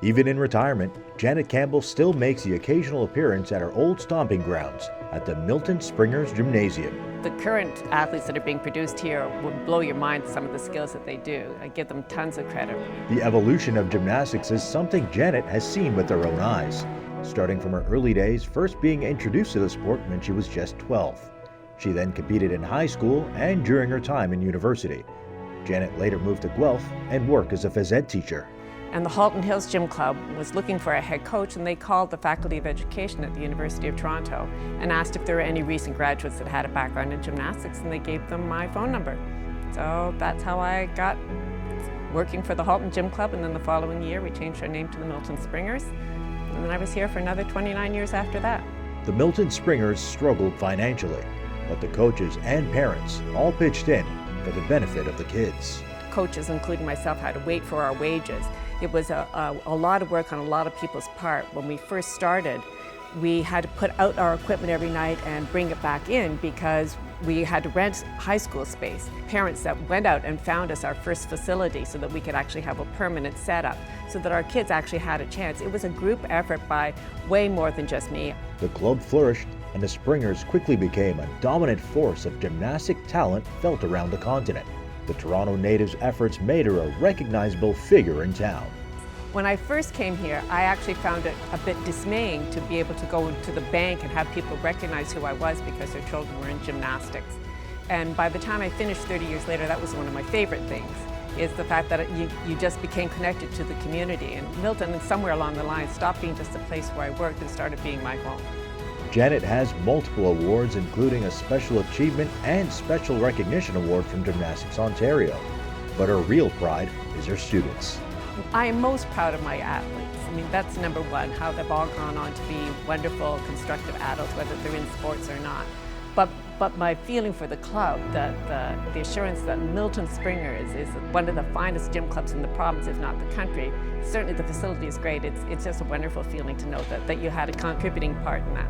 Even in retirement, Janet Campbell still makes the occasional appearance at her old stomping grounds at the Milton Springers Gymnasium. The current athletes that are being produced here would blow your mind, some of the skills that they do. I give them tons of credit. The evolution of gymnastics is something Janet has seen with her own eyes, starting from her early days, first being introduced to the sport when she was just 12. She then competed in high school and during her time in university. Janet later moved to Guelph and worked as a phys ed teacher. And the Halton Hills Gym Club was looking for a head coach, and they called the Faculty of Education at the University of Toronto and asked if there were any recent graduates that had a background in gymnastics, and they gave them my phone number. So that's how I got working for the Halton Gym Club, and then the following year we changed our name to the Milton Springers, and then I was here for another 29 years after that. The Milton Springers struggled financially, but the coaches and parents all pitched in for the benefit of the kids. Coaches, including myself, had to wait for our wages. It was a lot of work on a lot of people's part. When we first started, we had to put out our equipment every night and bring it back in because we had to rent high school space. Parents that went out and found us our first facility so that we could actually have a permanent setup, so that our kids actually had a chance. It was a group effort by way more than just me. The club flourished, and the Springers quickly became a dominant force of gymnastic talent felt around the continent. The Toronto native's efforts made her a recognizable figure in town. When I first came here, I actually found it a bit dismaying to be able to go to the bank and have people recognize who I was because their children were in gymnastics. And by the time I finished 30 years later, that was one of my favorite things, is the fact that you just became connected to the community. And Milton, somewhere along the line, stopped being just a place where I worked and started being my home. Janet has multiple awards, including a Special Achievement and Special Recognition Award from Gymnastics Ontario. But her real pride is her students. I am most proud of my athletes. I mean, that's number one, how they've all gone on to be wonderful, constructive adults, whether they're in sports or not. But my feeling for the club, the assurance that Milton Springers is one of the finest gym clubs in the province, if not the country. Certainly the facility is great. It's just a wonderful feeling to know that you had a contributing part in that.